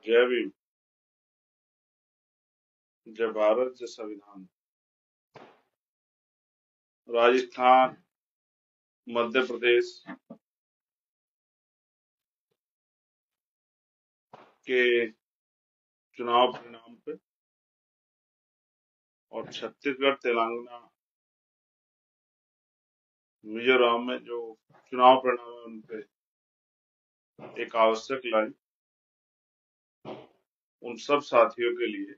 जय भीम, जय भारत, जय संविधान। राजस्थान, मध्य प्रदेश के चुनाव परिणाम पे और छत्तीसगढ़, तेलंगाना, मिजोरम में जो चुनाव परिणाम है उन पे एक आवश्यक लाइन उन सब साथियों के लिए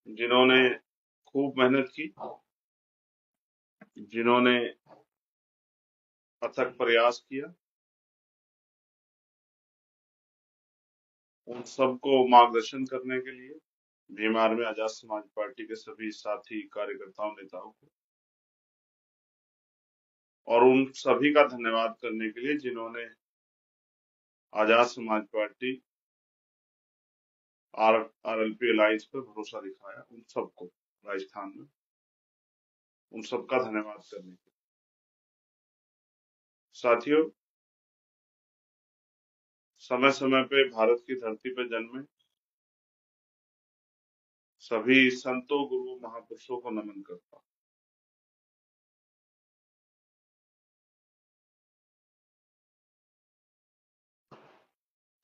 जिन्होंने खूब मेहनत की, जिन्होंने अथक प्रयास किया, उन सबको मार्गदर्शन करने के लिए भीम आर्मी आजाद समाज पार्टी के सभी साथी कार्यकर्ताओं, नेताओं को, और उन सभी का धन्यवाद करने के लिए जिन्होंने Azad Samaj party RLP alliance पर भरोसा दिखाया। उन सबको राजस्थान में उन सबका धन्यवाद करने के साथियों, समय समय पे भारत की धरती पर जन्मे सभी संतों, गुरुओं, महापुरुषों को नमन करता हूं।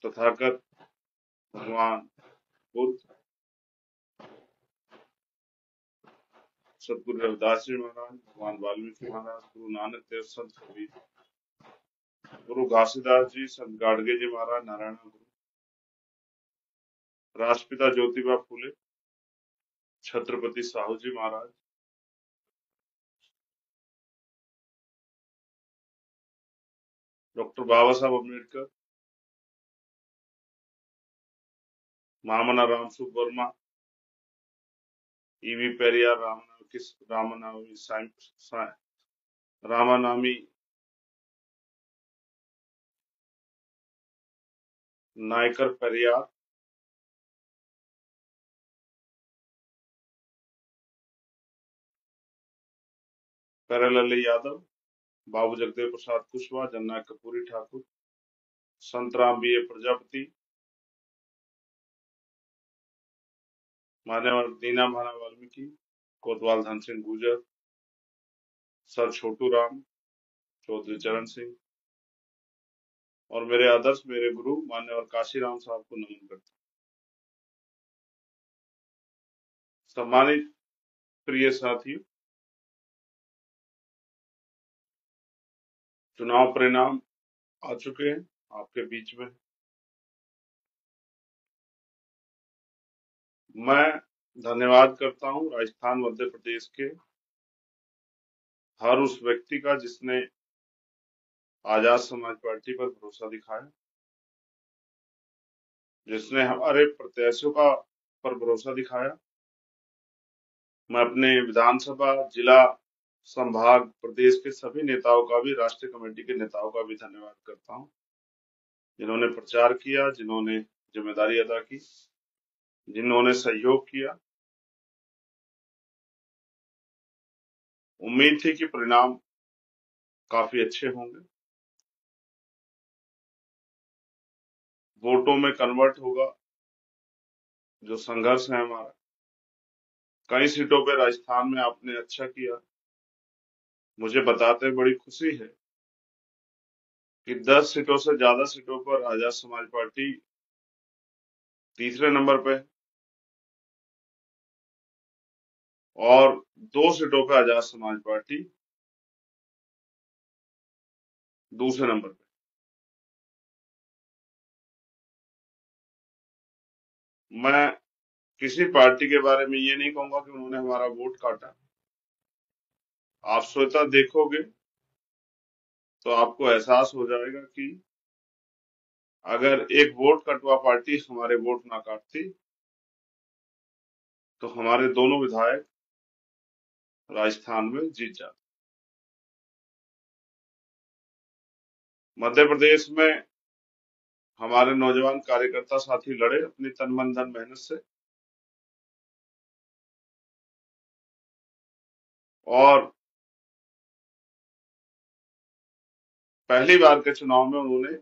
तथागत भगवान बुद्ध, सतगुरु रविदास जी महाराज, भगवान वाल्मीकि महाराज, गुरु नानक देव, संत कबीर, गुरु घासीदास जी, संत गाडगे जी महाराज, नारायण गुरु, राष्ट्रपिता ज्योतिबा फूले, छत्रपति साहू जी महाराज, डॉक्टर बाबा साहब अम्बेडकर, महामना राम सुब्बवर्मा, ईवी पेरियार, रामानामी नायकर पेरियार, प्यारेलाल यादव, बाबू जगदेव प्रसाद कुशवाहा, जननायक कपूरी ठाकुर, संतराम बी ए प्रजापति, मान्यवर दीना भाना वाल्मीकि, कोतवाल धन सिंह गुर्जर, सर छोटू राम, चौधरी चरण सिंह, और मेरे आदर्श, मेरे गुरु मान्यवर काशीराम साहब को नमन करता हूं। सम्मानित प्रिय साथियों, चुनाव परिणाम आ चुके हैं, आपके बीच में मैं धन्यवाद करता हूं राजस्थान, मध्य प्रदेश के हर उस व्यक्ति का जिसने आजाद समाज पार्टी पर भरोसा दिखाया, जिसने हमारे प्रत्याशियों का पर भरोसा दिखाया। मैं अपने विधानसभा, जिला, संभाग, प्रदेश के सभी नेताओं का भी, राष्ट्रीय कमेटी के नेताओं का भी धन्यवाद करता हूं, जिन्होंने प्रचार किया, जिन्होंने जिम्मेदारी अदा की, जिन्होंने सहयोग किया। उम्मीद थी कि परिणाम काफी अच्छे होंगे, वोटों में कन्वर्ट होगा। जो संघर्ष है हमारा, कई सीटों पे राजस्थान में आपने अच्छा किया, मुझे बताते बड़ी खुशी है कि 10 सीटों से ज्यादा सीटों पर आजाद समाज पार्टी तीसरे नंबर पे है और 2 सीटों पे आजाद समाज पार्टी दूसरे नंबर पे। मैं किसी पार्टी के बारे में ये नहीं कहूंगा कि उन्होंने हमारा वोट काटा। आप स्वतः देखोगे तो आपको एहसास हो जाएगा कि अगर एक वोट कटवा पार्टी हमारे वोट ना काटती तो हमारे दोनों विधायक राजस्थान में जीत जाते। मध्य प्रदेश में हमारे नौजवान कार्यकर्ता साथी लड़े अपनी तन मन धन मेहनत से, और पहली बार के चुनाव में उन्होंने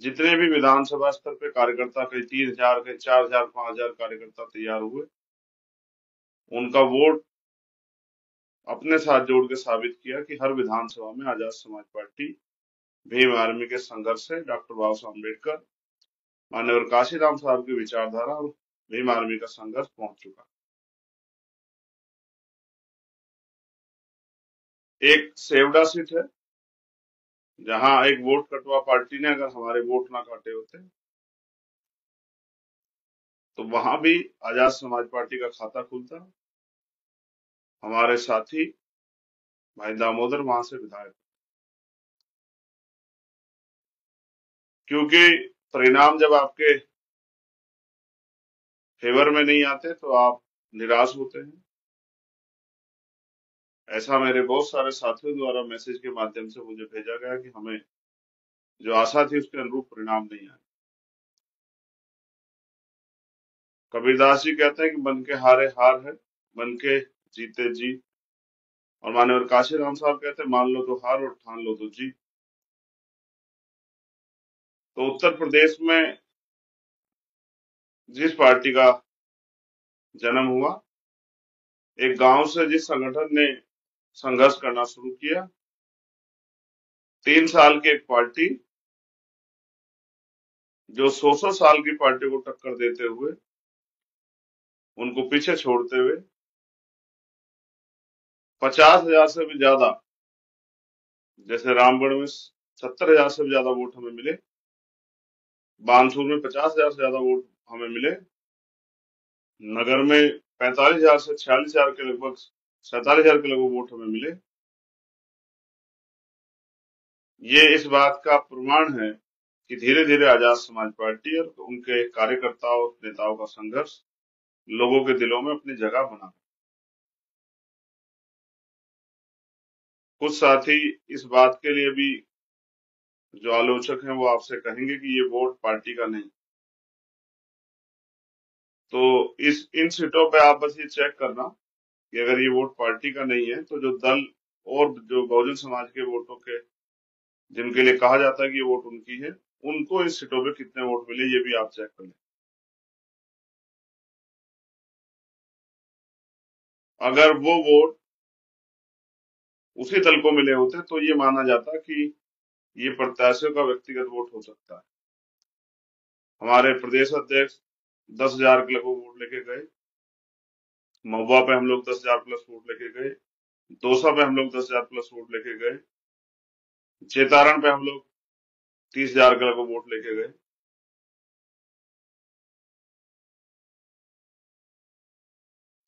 जितने भी विधानसभा स्तर पे कार्यकर्ता, कहीं 3,000, कहीं 4,000, 5,000 कार्यकर्ता तैयार हुए, उनका वोट अपने साथ जोड़ के साबित किया कि हर विधानसभा में आजाद समाज पार्टी, भीम आर्मी के संघर्ष से, डॉक्टर बाबा साहब अम्बेडकर, माननीय काशीराम साहब की विचारधारा और भीम आर्मी का संघर्ष पहुंच चुका। एक सेवडा सीट है, जहां एक वोट कटवा पार्टी ने अगर हमारे वोट ना काटे होते तो वहां भी आजाद समाज पार्टी का खाता खुलता। हमारे साथी भाई दामोदर वहां से विधायक, क्योंकि परिणाम जब आपके फेवर में नहीं आते तो आप निराश होते हैं। ऐसा मेरे बहुत सारे साथियों द्वारा मैसेज के माध्यम से मुझे भेजा गया कि हमें जो आशा थी उसके अनुरूप परिणाम नहीं आए। कबीरदास जी कहते हैं कि मन के हारे हार है, मन के जीते जीत। और माननीय काशीराम साहब कहते हैं मान लो तो हार और ठान लो तो जीत। तो उत्तर प्रदेश में जिस पार्टी का जन्म हुआ, एक गांव से जिस संगठन ने संघर्ष करना शुरू किया, 3 साल की एक पार्टी जो 100 साल की पार्टी को टक्कर देते हुए, उनको पीछे छोड़ते हुए 50,000 से भी ज्यादा, जैसे रामगढ़ में 70,000 से भी ज्यादा वोट हमें मिले, बानसूर में 50,000 से ज्यादा वोट हमें मिले, नगर में 45,000 से 46,000 के लगभग, 47,000 के लगभग वोट हमें मिले। ये इस बात का प्रमाण है कि धीरे धीरे आजाद समाज पार्टी और उनके कार्यकर्ताओं नेताओं का संघर्ष लोगों के दिलों में अपनी जगह बना। कुछ साथी इस बात के लिए भी जो आलोचक हैं वो आपसे कहेंगे कि ये वोट पार्टी का नहीं। तो इन सीटों पे आप बस ये चेक करना कि अगर ये वोट पार्टी का नहीं है तो जो दल और जो बहुजन समाज के वोटों के, जिनके लिए कहा जाता है कि ये वोट उनकी है, उनको इस सीटों पे कितने वोट मिले ये भी आप चेक कर लें। अगर वो वोट उसी दल को मिले होते तो ये माना जाता कि ये प्रत्याशियों का व्यक्तिगत वोट हो सकता है। हमारे प्रदेश अध्यक्ष 10,000 के लगभग वोट लेके गए, महुआ पे हम लोग 10,000 प्लस वोट लेके गए, दौसा पे हम लोग 10,000 प्लस वोट लेके गए, चेतारण पे हम लोग 30,000 के लगभग वोट लेके गए,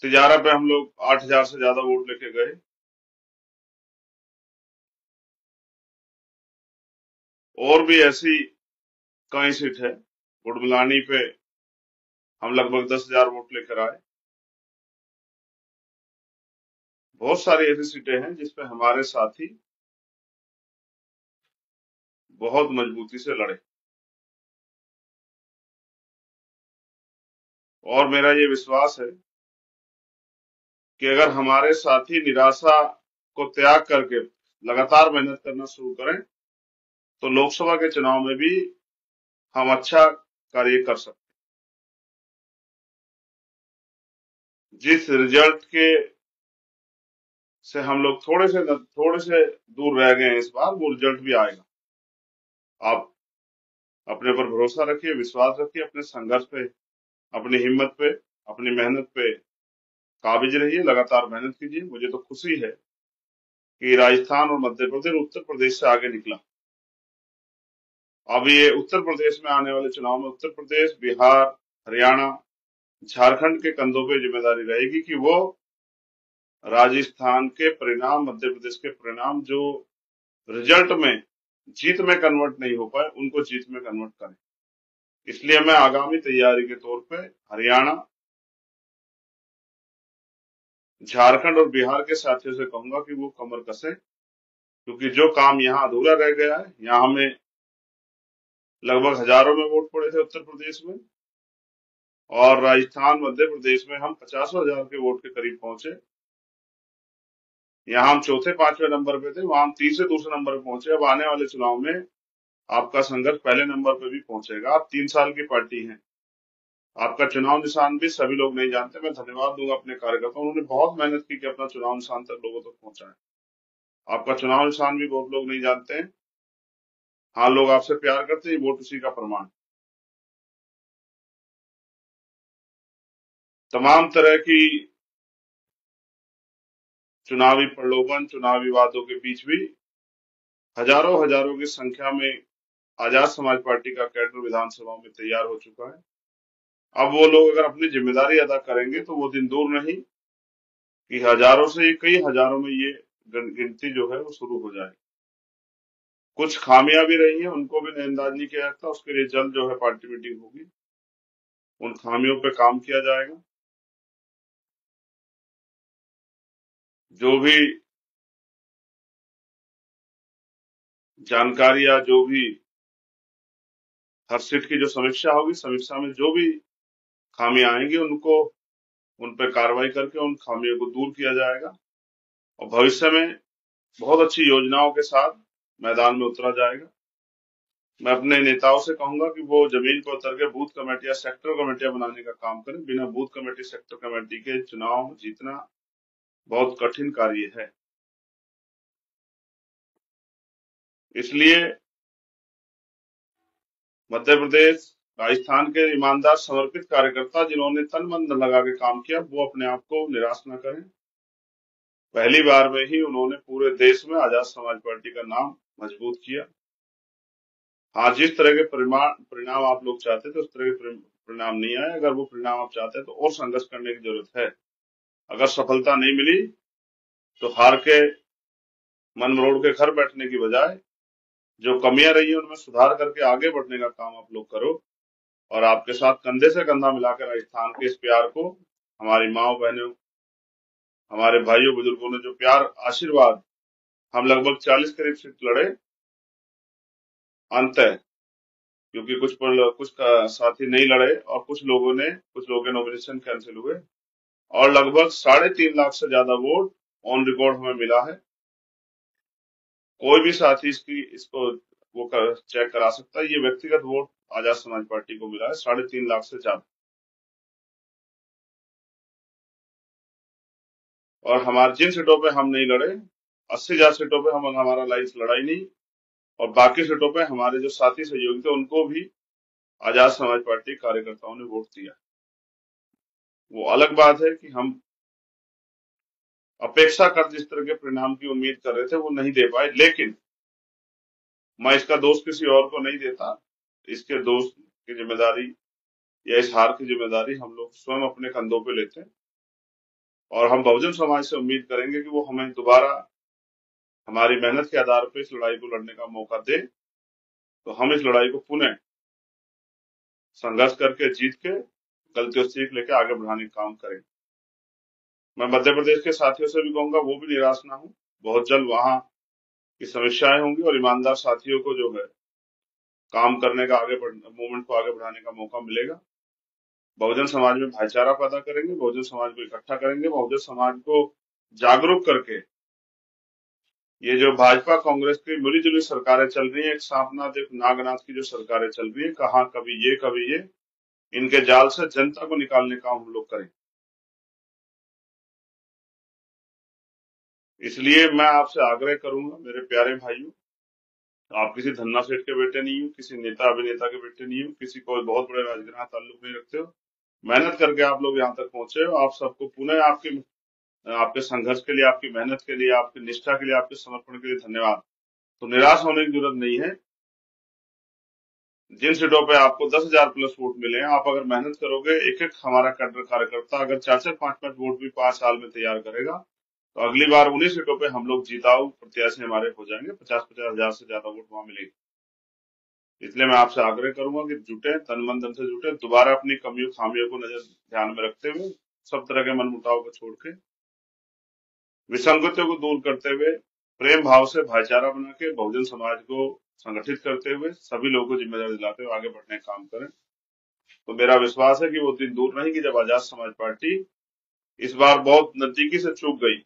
तिजारा पे हम लोग 8,000 से ज्यादा वोट लेके गए, और भी ऐसी कई सीट है। गुड़बुलानी पे हम लगभग 10,000 वोट लेकर आए। बहुत सारी ऐसी सीटें हैं जिसपे हमारे साथी बहुत मजबूती से लड़े, और मेरा ये विश्वास है कि अगर हमारे साथी निराशा को त्याग करके लगातार मेहनत करना शुरू करें तो लोकसभा के चुनाव में भी हम अच्छा कार्य कर सकते हैं। जिस रिजल्ट के से हम लोग थोड़े से दूर रह गए हैं, इस बार वो रिजल्ट भी आएगा। आप अपने पर भरोसा रखिए, विश्वास रखिए, अपने संघर्ष पे, अपनी हिम्मत पे, अपनी मेहनत पे काबिज रहिए, लगातार मेहनत कीजिए। मुझे तो खुशी है कि राजस्थान और मध्य प्रदेश उत्तर प्रदेश से आगे निकला। अब ये उत्तर प्रदेश में आने वाले चुनाव में उत्तर प्रदेश, बिहार, हरियाणा, झारखंड के कंधों पे जिम्मेदारी रहेगी कि वो राजस्थान के परिणाम, मध्य प्रदेश के परिणाम जो रिजल्ट में जीत में कन्वर्ट नहीं हो पाए, उनको जीत में कन्वर्ट करें। इसलिए मैं आगामी तैयारी के तौर पे हरियाणा, झारखंड और बिहार के साथियों से कहूंगा कि वो कमर कसे, क्योंकि जो काम यहाँ अधूरा रह गया है, यहाँ हमें लगभग हजारों में वोट पड़े थे उत्तर प्रदेश में, और राजस्थान, मध्य प्रदेश में हम 50,000 के वोट के करीब पहुंचे। यहाँ हम चौथे 5वें नंबर पे थे, वहां हम तीसरे दूसरे नंबर पे पहुंचे। अब आने वाले चुनाव में आपका संघर्ष पहले नंबर पे भी पहुंचेगा। आप 3 साल की पार्टी हैं, आपका चुनाव निशान भी सभी लोग नहीं जानते। मैं धन्यवाद दूंगा अपने कार्यकर्ताओं, उन्होंने बहुत मेहनत की कि अपना चुनाव निशान तक लोगों तक पहुंचाए। आपका चुनाव निशान भी बहुत लोग नहीं जानते हैं। हाँ, लोग आपसे प्यार करते हैं, वोट उसी का प्रमाण। तमाम तरह की चुनावी प्रलोभन, चुनावी वादों के बीच भी हजारों हजारों की संख्या में आजाद समाज पार्टी का कैडर विधानसभा में तैयार हो चुका है। अब वो लोग अगर अपनी जिम्मेदारी अदा करेंगे तो वो दिन दूर नहीं कि हजारों से कई हजारों में ये गिनती जो है वो शुरू हो जाए। कुछ खामियां भी रही हैं, उनको भी नजरअंदाज नहीं किया जाता। उसके लिए जल्द जो है पार्टी मीटिंग होगी, उन खामियों पे काम किया जाएगा। जो भी जानकारी या जो भी हर सीट की जो समीक्षा होगी, समीक्षा में जो भी खामियां आएंगी उनको उन पर कार्रवाई करके उन खामियों को दूर किया जाएगा और भविष्य में बहुत अच्छी योजनाओं के साथ मैदान में उतरा जाएगा। मैं अपने नेताओं से कहूंगा कि वो जमीन पर उतर के बूथ कमेटियां, सेक्टर कमेटियां बनाने का काम करें। बिना बूथ कमेटी, सेक्टर कमेटी के चुनाव जीतना बहुत कठिन कार्य है। इसलिए मध्य प्रदेश, राजस्थान के ईमानदार समर्पित कार्यकर्ता जिन्होंने तन मन धन लगा के काम किया, वो अपने आप को निराश न करें। पहली बार में ही उन्होंने पूरे देश में आजाद समाज पार्टी का नाम मजबूत किया। हाँ, जिस तरह के परिणाम आप लोग चाहते थे उस तरह के परिणाम नहीं आए। अगर वो परिणाम आप चाहते हैं तो और संघर्ष करने की जरूरत है। अगर सफलता नहीं मिली तो हार के मन मरोड़ के घर बैठने की बजाय जो कमियां रही है उनमें सुधार करके आगे बढ़ने का काम आप लोग करो। और आपके साथ कंधे से कंधा मिलाकर राजस्थान के इस प्यार को, हमारी माओ बहनों, हमारे भाइयों बुजुर्गों ने जो प्यार, आशीर्वाद, हम लगभग 40 करीब सीट लड़े अंत है, क्योंकि कुछ साथी नहीं लड़े और कुछ लोगों के नॉमिनेशन कैंसिल हुए और लगभग 3.5 लाख से ज्यादा वोट ऑन रिकॉर्ड हमें मिला है। कोई भी साथी इसको वो चेक करा सकता है। ये व्यक्तिगत वोट आजाद समाज पार्टी को मिला है 3.5 लाख से ज्यादा। और हमारे जिन सीटों पे हम नहीं लड़े, 80,000 सीटों पे हम हमारा लाइफ लड़ाई नहीं, और बाकी सीटों पे हमारे जो साथी सहयोगी थे उनको भी आजाद समाज पार्टी कार्यकर्ताओं ने वोट दिया। वो अलग बात है कि हम अपेक्षा कर जिस तरह के परिणाम की उम्मीद कर रहे थे वो नहीं दे पाए, लेकिन मैं इसका दोष किसी और को नहीं देता। इसके दोष की जिम्मेदारी या इस हार की जिम्मेदारी हम लोग स्वयं अपने कंधों पे लेते हैं और हम बहुजन समाज से उम्मीद करेंगे कि वो हमें दोबारा हमारी मेहनत के आधार पर इस लड़ाई को लड़ने का मौका दे, तो हम इस लड़ाई को पुनः संघर्ष करके जीत के गलतियों से सीख लेके आगे बढ़ाने का काम करें। मैं मध्य प्रदेश के साथियों से भी कहूंगा वो भी निराश ना हो। बहुत जल्द वहां की समीक्षाएं होंगी और ईमानदार साथियों को जो है काम करने का, मूवमेंट को आगे बढ़ाने का मौका मिलेगा। बहुजन समाज में भाईचारा पैदा करेंगे, बहुजन समाज को इकट्ठा करेंगे, बहुजन समाज को जागरूक करके ये जो भाजपा कांग्रेस की मिली जुली सरकारें चल रही है, एक सांपनाथ एक नागनाथ की जो सरकारें चल रही है, कहाँ कभी ये, इनके जाल से जनता को निकालने का हम लोग करें। इसलिए मैं आपसे आग्रह करूंगा मेरे प्यारे भाइयों, आप किसी धन्ना सेठ के बेटे नहीं हो, किसी नेता अभिनेता के बेटे नहीं हो, किसी को बहुत बड़े राजनीतिक ताल्लुक नहीं रखते हो। मेहनत करके आप लोग यहाँ तक पहुंचे हो। आप सबको पुनः आपके संघर्ष के लिए, आपकी मेहनत के लिए, आपकी निष्ठा के लिए, आपके समर्पण के लिए धन्यवाद। तो निराश होने की जरूरत नहीं है। जिन सीटों पे आपको 10,000 प्लस वोट मिले हैं, आप अगर मेहनत करोगे, एक एक हमारा कैडर कार्यकर्ता अगर 4-4, 5-5 वोट भी 5 साल में तैयार करेगा, तो अगली बार उन्हीं सीटों पे हम लोग जीताऊ प्रत्याशी हमारे हो जाएंगे। 50-50 हजार से ज्यादा वोट वहां मिलेगी। इसलिए मैं आपसे आग्रह करूंगा कि जुटे, तन मन धन से जुटे, दोबारा अपनी कमियों खामियों को नजर ध्यान में रखते हुए, सब तरह के मनमुटाव को छोड़ के, विसंगतियों को दूर करते हुए, प्रेम भाव से भाईचारा बना के बहुजन समाज को संगठित करते हुए, सभी लोगों को जिम्मेदारी दिलाते हुए आगे बढ़ने का काम करें। तो मेरा विश्वास है कि वो दिन दूर नहीं कि जब आजाद समाज पार्टी इस बार बहुत नजदीकी से चूक गई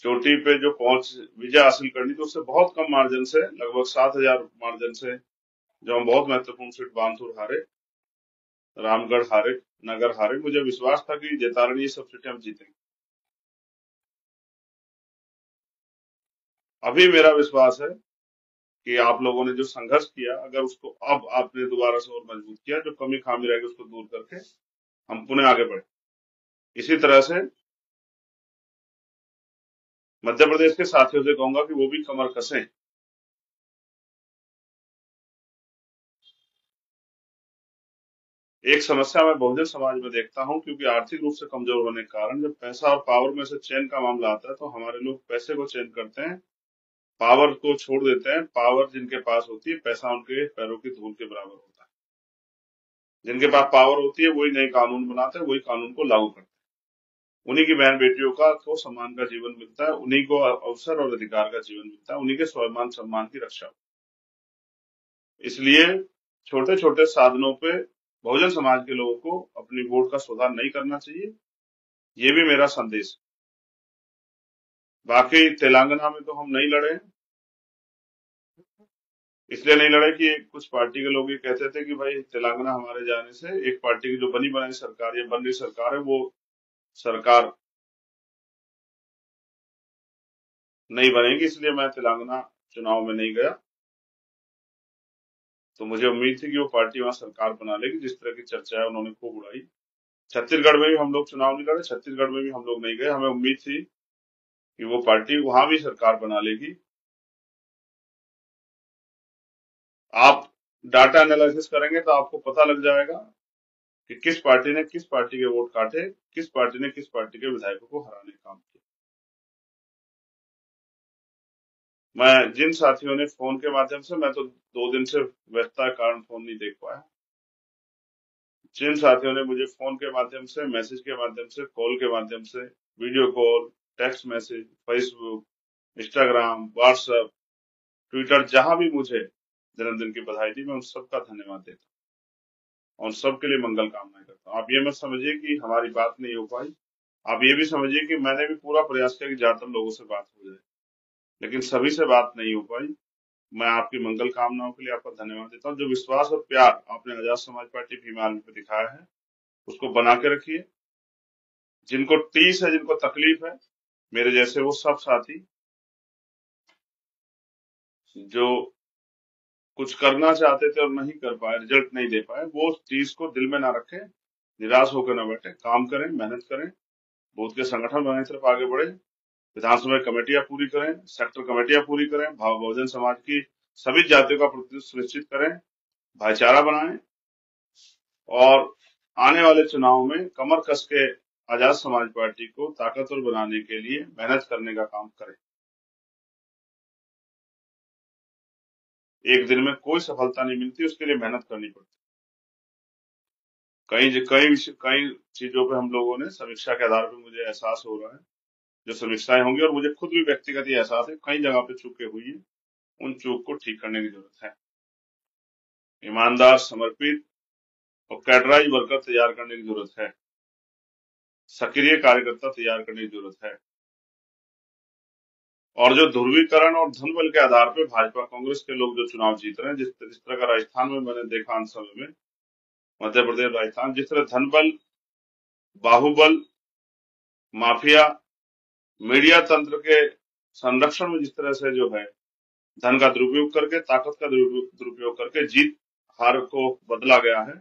चोटी पे जो पहुंच विजय हासिल करनी थी उससे बहुत कम मार्जिन से, लगभग 7,000 मार्जिन से, जो हम बहुत महत्वपूर्ण सीट बानसूर हारे, रामगढ़ हारे, नगर हारे, मुझे विश्वास था कि जैतारणी ये सब सीटें हम जीतेंगे। अभी मेरा विश्वास है कि आप लोगों ने जो संघर्ष किया, अगर उसको अब आपने दोबारा से और मजबूत किया, जो कमी खामी रहेगी उसको दूर करके हम पुनः आगे बढ़े। इसी तरह से मध्य प्रदेश के साथियों से कहूंगा कि वो भी कमर कसें। एक समस्या मैं बहुजन समाज में देखता हूं, क्योंकि आर्थिक रूप से कमजोर होने के कारण जब पैसा और पावर में से चयन का मामला आता है तो हमारे लोग पैसे को चयन करते हैं, पावर को छोड़ देते हैं। पावर जिनके पास होती है, पैसा उनके पैरों की धूल के बराबर होता है। जिनके पास पावर होती है वही नए कानून बनाते हैं, वही कानून को लागू करते हैं। उन्हीं की बहन बेटियों को सम्मान का जीवन मिलता है, उन्हीं को अवसर और अधिकार का जीवन मिलता है, उन्हीं के स्वाभिमान सम्मान की रक्षा होती है। इसलिए छोटे छोटे साधनों पे बहुजन समाज के लोगों को अपनी वोट का सुधार नहीं करना चाहिए, ये भी मेरा संदेश है। बाकी तेलंगाना में तो हम नहीं लड़े, इसलिए नहीं लड़े कि कुछ पार्टी के लोग ये कहते थे कि भाई तेलंगाना हमारे जाने से एक पार्टी की जो बनी बनाई सरकार या बन रही सरकार है वो सरकार नहीं बनेगी, इसलिए मैं तेलंगाना चुनाव में नहीं गया। तो मुझे उम्मीद थी कि वो पार्टी वहां सरकार बना लेगी, जिस तरह की चर्चा है उन्होंने खूब उड़ाई। छत्तीसगढ़ में भी हम लोग चुनाव नहीं लड़े, छत्तीसगढ़ में भी हम लोग नहीं गए, हमें उम्मीद थी कि वो पार्टी वहां भी सरकार बना लेगी। आप डाटा एनालिसिस करेंगे तो आपको पता लग जाएगा कि किस पार्टी ने किस पार्टी के वोट काटे, किस पार्टी ने किस पार्टी के विधायकों को हराने का काम किया। मैं जिन साथियों ने फोन के माध्यम से, मैं तो 2 दिन से व्यस्तता के कारण फोन नहीं देख पाया, जिन साथियों ने मुझे फोन के माध्यम से, मैसेज के माध्यम से, कॉल के माध्यम से, video call, text message, Facebook, Instagram, WhatsApp, Twitter, जहां भी मुझे जन्मदिन की बधाई दी, मैं उन सबका धन्यवाद देता हूँ और सबके लिए मंगल कामनाएं करता हूँ। आप ये मत समझिए कि हमारी बात नहीं हो पाई, आप ये भी समझिए कि मैंने भी पूरा प्रयास किया कि ज्यादातर लोगों से बात हो जाए, लेकिन सभी से बात नहीं हो पाई। मैं आपकी मंगल कामनाओं के लिए आपका धन्यवाद देता हूँ। जो विश्वास और प्यार आपने आजाद समाज पार्टी भीम आर्मी पे दिखाया है, उसको बना के रखिए। जिनको टीस है, जिनको तकलीफ है, मेरे जैसे वो सब साथी जो कुछ करना चाहते थे और नहीं कर पाए, रिजल्ट नहीं दे पाए, वो उस चीज को दिल में ना रखें, निराश होकर ना बैठे, काम करें, मेहनत करें, बूथ के संगठन बनाने की तरफ आगे बढ़े, विधानसभा कमेटियां पूरी करें, सेक्टर कमेटियां पूरी करें, बहुजन समाज की सभी जातियों का प्रतिनिधित्व सुनिश्चित करें, भाईचारा बनाएं और आने वाले चुनाव में कमर कस के आजाद समाज पार्टी को ताकतवर बनाने के लिए मेहनत करने का काम करें। एक दिन में कोई सफलता नहीं मिलती, उसके लिए मेहनत करनी पड़ती। कई चीजों पे हम लोगों ने समीक्षा के आधार पर, मुझे एहसास हो रहा है जो समीक्षाएं होंगी, और मुझे खुद भी व्यक्तिगत ये एहसास है कई जगह पे चूकें हुई है, उन चूक को ठीक करने की जरूरत है। ईमानदार, समर्पित और कैडराइज वर्कर तैयार करने की जरूरत है, सक्रिय कार्यकर्ता तैयार करने की जरूरत है। और जो ध्रुवीकरण और धन बल के आधार पर भाजपा कांग्रेस के लोग जो चुनाव जीत रहे हैं, जिस तरह का राजस्थान में मैंने देखा अंत समय में, मध्य प्रदेश, राजस्थान, जिस तरह धन बल, बाहुबल, माफिया, मीडिया तंत्र के संरक्षण में जिस तरह से जो है धन का दुरुपयोग करके, ताकत का दुरुपयोग करके जीत हार को बदला गया है,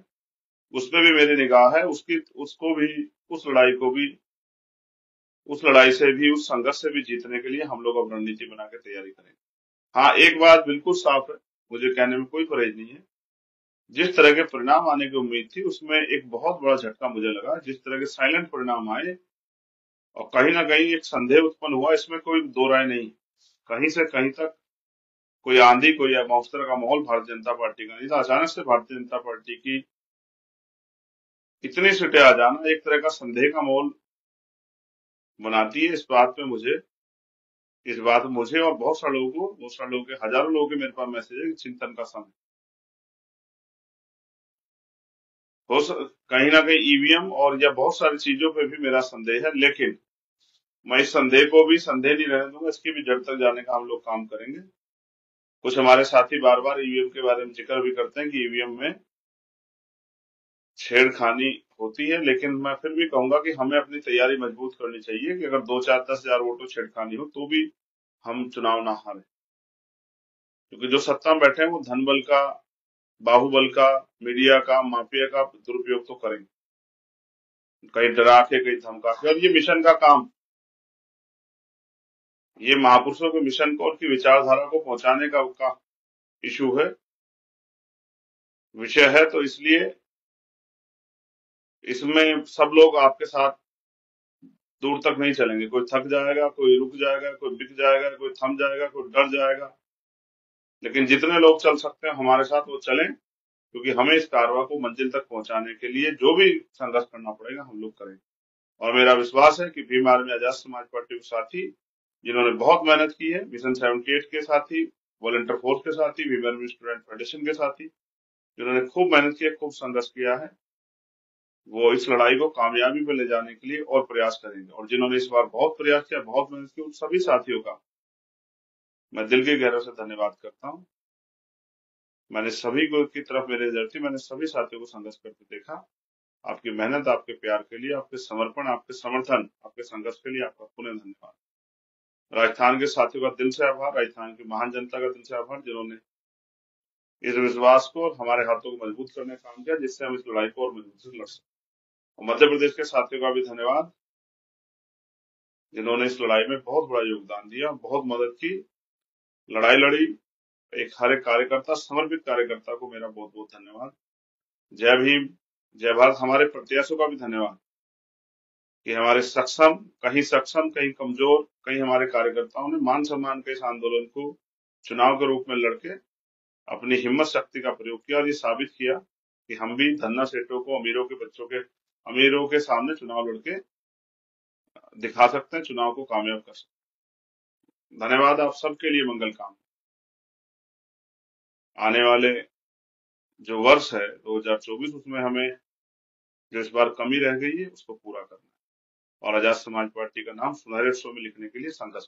उसमें भी मेरी निगाह है। उसको भी, उस लड़ाई को भी, उस लड़ाई से भी, उस संघर्ष से भी जीतने के लिए हम लोग अब रणनीति बना के तैयारी करेंगे। हाँ, एक बात बिल्कुल साफ है, मुझे कहने में कोई परहेज नहीं है, जिस तरह के परिणाम आने की उम्मीद थी उसमें एक बहुत बड़ा झटका मुझे लगा। जिस तरह के साइलेंट परिणाम आए और कहीं ना कहीं एक संदेह उत्पन्न हुआ, इसमें कोई दो राय नहीं। कहीं से कहीं तक कोई आंधी, कोई मौसम का माहौल भारतीय जनता पार्टी का नहीं था। अचानक से भारतीय जनता पार्टी की इतनी सीटें आ जाना एक तरह का संदेह का माहौल बनाती है। इस बात में मुझे और बहुत सारे लोगों के, हजारों लोगों के मेरे पास मैसेज है कि चिंतन का समय कहीं ना कहीं ईवीएम और या बहुत सारी चीजों पे भी मेरा संदेह है, लेकिन मैं इस संदेह को भी संदेह नहीं रहने दूंगा, इसकी भी जड़ तक जाने का हम लोग काम करेंगे। कुछ हमारे साथी बार बार ईवीएम के बारे में जिक्र भी करते हैं कि ईवीएम में छेड़खानी होती है, लेकिन मैं फिर भी कहूंगा कि हमें अपनी तैयारी मजबूत करनी चाहिए कि अगर 2, 4, 10 हजार वोटों छेड़खानी हो तो भी हम चुनाव ना हारें, क्योंकि जो सत्ता में बैठे हैं वो धन बल का, बाहुबल का, मीडिया का, माफिया का दुरुपयोग तो करेंगे, कहीं डरा के, कहीं धमका के। और ये मिशन का काम, ये महापुरुषों के मिशन को, उनकी विचारधारा को पहुंचाने का इशू है, विषय है। तो इसलिए इसमें सब लोग आपके साथ दूर तक नहीं चलेंगे। कोई थक जाएगा, कोई रुक जाएगा, कोई बिक जाएगा, कोई थम जाएगा, कोई डर जाएगा, लेकिन जितने लोग चल सकते हैं हमारे साथ वो चलें, क्योंकि हमें इस कारवा को मंजिल तक पहुंचाने के लिए जो भी संघर्ष करना पड़ेगा हम लोग करेंगे। और मेरा विश्वास है कि भीम आर्मी आजाद समाज पार्टी के साथी जिन्होंने बहुत मेहनत की है, मिशन 78 के साथी, वॉलंटियर फोर्स के साथी, भीम आर्मी स्टूडेंट फेडरेशन के साथी जिन्होंने खूब मेहनत की है, खूब संघर्ष किया है, वो इस लड़ाई को कामयाबी पे ले जाने के लिए और प्रयास करेंगे। और जिन्होंने इस बार बहुत प्रयास किया, बहुत मेहनत की, उन सभी साथियों का मैं दिल के गहरे से धन्यवाद करता हूँ। मैंने सभी को की तरफ मेरे नजर थी, मैंने सभी साथियों को संघर्ष करते देखा। आपकी मेहनत, आपके प्यार के लिए, आपके समर्पण, आपके समर्थन, आपके संघर्ष के लिए आपका पुनः धन्यवाद। राजस्थान के साथियों का दिल से आभार, राजस्थान की महान जनता का दिल से आभार जिन्होंने इस विश्वास को और हमारे हाथों को मजबूत करने का काम किया, जिससे हम इस लड़ाई को और मजबूती से लड़ सकें। और मध्य प्रदेश के साथियों का भी धन्यवाद जिन्होंने इस लड़ाई में बहुत बड़ा योगदान दिया, बहुत मदद की, लड़ाई लड़ी। एक हर एक कार्यकर्ता, समर्पित कार्यकर्ता को मेरा बहुत बहुत धन्यवाद। जय भीम, जय भारत। हमारे प्रत्याशियों का भी धन्यवाद कि हमारे सक्षम, कहीं कमजोर, कहीं हमारे कार्यकर्ताओं ने मान सम्मान के इस आंदोलन को चुनाव के रूप में लड़के अपनी हिम्मत शक्ति का प्रयोग किया और ये साबित किया कि हम भी धन्ना सेठों को, अमीरों के सामने चुनाव लड़के दिखा सकते हैं, चुनाव को कामयाब कर सकते हैं। धन्यवाद आप सबके लिए, मंगल काम। आने वाले जो वर्ष है 2024, उसमें हमें जो इस बार कमी रह गई है उसको पूरा करना है और आजाद समाज पार्टी का नाम सुनहरे अक्षरों में लिखने के लिए संघर्ष